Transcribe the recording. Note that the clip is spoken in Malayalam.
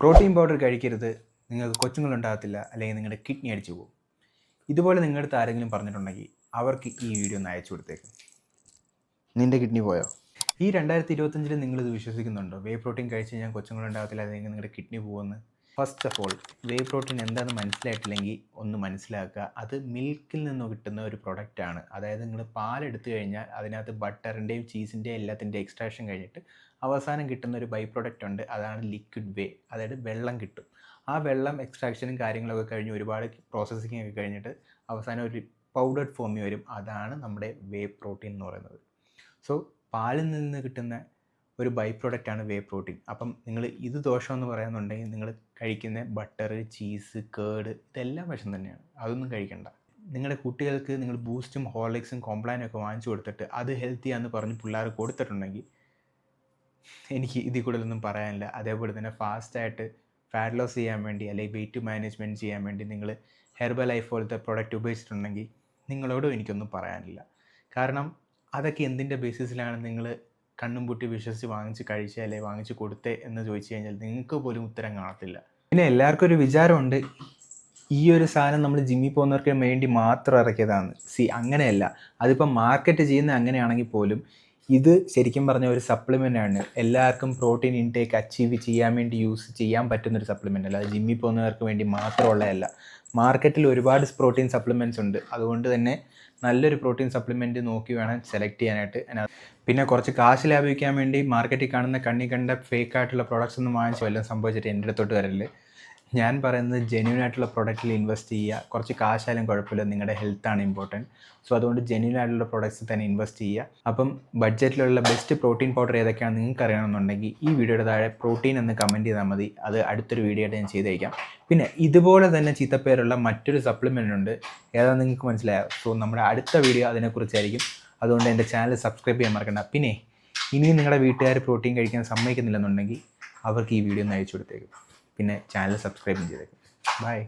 പ്രോട്ടീൻ പൗഡർ കഴിക്കരുത്, നിങ്ങൾക്ക് കൊച്ചുങ്ങളുണ്ടാകത്തില്ല, അല്ലെങ്കിൽ നിങ്ങളുടെ കിഡ്നി അടിച്ചു പോകും. ഇതുപോലെ നിങ്ങളുടെ അടുത്ത് ആരെങ്കിലും പറഞ്ഞിട്ടുണ്ടെങ്കിൽ അവർക്ക് ഈ വീഡിയോ ഒന്ന് അയച്ചു കൊടുത്തേക്കും. നിൻ്റെ കിഡ്നി പോയോ? ഈ 2025 നിങ്ങളിത് വിശ്വസിക്കുന്നുണ്ടോ? വേ പ്രോട്ടീൻ കഴിച്ച് കഴിഞ്ഞാൽ കൊച്ചുങ്ങളുണ്ടാകത്തില്ല, അല്ലെങ്കിൽ നിങ്ങളുടെ കിഡ്നി പോകുമെന്ന്? First of all, way protein എന്താണെന്ന് മനസ്സിലായിട്ടില്ലെങ്കിൽ ഒന്ന് മനസ്സിലാക്കുക. അത് മിൽക്കിൽ നിന്ന് കിട്ടുന്ന ഒരു പ്രൊഡക്റ്റാണ്. അതായത് നിങ്ങൾ പാലെടുത്തു കഴിഞ്ഞാൽ അതിനകത്ത് ബട്ടറിൻ്റെയും ചീസിൻ്റെയും എല്ലാത്തിൻ്റെയും എക്സ്ട്രാക്ഷൻ കഴിഞ്ഞിട്ട് അവസാനം കിട്ടുന്ന ഒരു ബൈ പ്രൊഡക്റ്റ് ഉണ്ട്. അതാണ് ലിക്വിഡ് വേ. അതായത് വെള്ളം കിട്ടും. ആ വെള്ളം എക്സ്ട്രാക്ഷനും കാര്യങ്ങളൊക്കെ കഴിഞ്ഞ് ഒരുപാട് പ്രോസസ്സിങ് ഒക്കെ കഴിഞ്ഞിട്ട് അവസാനം ഒരു പൗഡർഡ് ഫോമിൽ വരും. അതാണ് നമ്മുടെ വേ പ്രോട്ടീൻ എന്ന് പറയുന്നത്. സോ പാലിൽ നിന്ന് കിട്ടുന്ന ഒരു ബൈ പ്രോഡക്റ്റാണ് വേ പ്രോട്ടീൻ. അപ്പം നിങ്ങൾ ഇത് ദോഷമെന്ന് പറയുന്നുണ്ടെങ്കിൽ നിങ്ങൾ കഴിക്കുന്ന ബട്ടർ, ചീസ്, കേർഡ് ഇതെല്ലാം വിഷം തന്നെയാണ്. അതൊന്നും കഴിക്കണ്ട. നിങ്ങളുടെ കുട്ടികൾക്ക് നിങ്ങൾ ബൂസ്റ്റും ഹോർലിക്സും കോംപ്ലാനും ഒക്കെ വാങ്ങിച്ചു കൊടുത്തിട്ട് അത് ഹെൽത്തിയാണെന്ന് പറഞ്ഞ് പിള്ളേർ കൊടുത്തിട്ടുണ്ടെങ്കിൽ എനിക്ക് ഇതിൽ കൂടുതലൊന്നും പറയാനില്ല. അതേപോലെ തന്നെ ഫാസ്റ്റായിട്ട് ഫാറ്റ് ലോസ് ചെയ്യാൻ വേണ്ടി അല്ലെങ്കിൽ വെയിറ്റ് മാനേജ്മെൻറ്റ് ചെയ്യാൻ വേണ്ടി നിങ്ങൾ ഹെർബൽ ലൈഫ് പോലത്തെ പ്രോഡക്റ്റ് ഉപയോഗിച്ചിട്ടുണ്ടെങ്കിൽ നിങ്ങളോടും എനിക്കൊന്നും പറയാനില്ല. കാരണം അതൊക്കെ എന്തിൻ്റെ ബേസിസിലാണ് നിങ്ങൾ കണ്ണും പൂട്ടി വിശ്വസിച്ച് വാങ്ങിച്ച് കഴിച്ചേ അല്ലെങ്കിൽ വാങ്ങിച്ച് കൊടുത്തേ എന്ന് ചോദിച്ചു കഴിഞ്ഞാൽ നിങ്ങൾക്ക് പോലും ഉത്തരം കാണത്തില്ല. പിന്നെ എല്ലാവർക്കും ഒരു വിചാരമുണ്ട്, ഈ ഒരു സാധനം നമ്മൾ ജിമ്മിൽ പോകുന്നവർക്ക് വേണ്ടി മാത്രം ഇറക്കിയതാണ്. അങ്ങനെയല്ല. അതിപ്പം മാർക്കറ്റ് ചെയ്യുന്ന അങ്ങനെയാണെങ്കിൽ പോലും ഇത് ശരിക്കും പറഞ്ഞ ഒരു സപ്ലിമെൻ്റ് ആണ്. എല്ലാവർക്കും പ്രോട്ടീൻ ഇൻടേക്ക് അച്ചീവ് ചെയ്യാൻ വേണ്ടി യൂസ് ചെയ്യാൻ പറ്റുന്നൊരു സപ്ലിമെൻ്റ് അല്ല. അത് ജിമ്മിൽ പോകുന്നവർക്ക് വേണ്ടി മാത്രമുള്ളതല്ല. മാർക്കറ്റിൽ ഒരുപാട് പ്രോട്ടീൻ സപ്ലിമെൻറ്റ്സ് ഉണ്ട്. അതുകൊണ്ട് തന്നെ നല്ലൊരു പ്രോട്ടീൻ സപ്ലിമെൻറ്റ് നോക്കി വേണം സെലക്ട് ചെയ്യാനായിട്ട്. പിന്നെ കുറച്ച് കാശ് ലാഭിക്കാൻ വേണ്ടി മാർക്കറ്റിൽ കാണുന്ന കണ്ണി കണ്ട ഫേക്ക് ആയിട്ടുള്ള പ്രോഡക്റ്റ്സ് ഒന്നും വാങ്ങിച്ച് വല്ലതും സംഭവിച്ചിട്ട് എൻ്റെ അടുത്തോട്ട് വരല്. ഞാൻ പറയുന്നത് ജെന്യൂൻ ആയിട്ടുള്ള പ്രൊഡക്റ്റിൽ ഇൻവെസ്റ്റ് ചെയ്യുക. കുറച്ച് കാശായാലും കുഴപ്പമില്ല, നിങ്ങളുടെ ഹെൽത്താണ് ഇമ്പോർട്ടൻറ്റ്. സോ അതുകൊണ്ട് ജെന്യൂൻ ആയിട്ടുള്ള പ്രൊഡക്ട്സ് തന്നെ ഇൻവെസ്റ്റ് ചെയ്യുക. അപ്പം ബഡ്ജറ്റിലുള്ള ബെസ്റ്റ് പ്രോട്ടീൻ പൗഡർ ഏതൊക്കെയാണ് നിങ്ങൾക്ക് അറിയണമെന്നുണ്ടെങ്കിൽ ഈ വീഡിയോയുടെ താഴെ പ്രോട്ടീൻ എന്ന് കമൻറ്റ് ചെയ്താൽ മതി. അത് അടുത്തൊരു വീഡിയോ ആയിട്ട് ഞാൻ ചെയ്തേക്കാം. പിന്നെ ഇതുപോലെ തന്നെ ചീത്തപ്പേരുള്ള മറ്റൊരു സപ്ലിമെൻ്റ് ഉണ്ട്. ഏതാണെന്ന് നിങ്ങൾക്ക് മനസ്സിലായോ? സോ നമ്മുടെ അടുത്ത വീഡിയോ അതിനെക്കുറിച്ചായിരിക്കും. അതുകൊണ്ട് എൻ്റെ ചാനൽ സബ്സ്ക്രൈബ് ചെയ്യാൻ മറക്കണ്ട. പിന്നെ ഇനിയും നിങ്ങളുടെ വീട്ടുകാർ പ്രോട്ടീൻ കഴിക്കാൻ സമ്മതിക്കുന്നില്ലെന്നുണ്ടെങ്കിൽ അവർക്ക് ഈ വീഡിയോ ഒന്ന് അയച്ചു കൊടുത്തേക്കും. പിന്നെ ചാനൽ സബ്സ്ക്രൈബ് ചെയ്തേക്കും. ബൈ.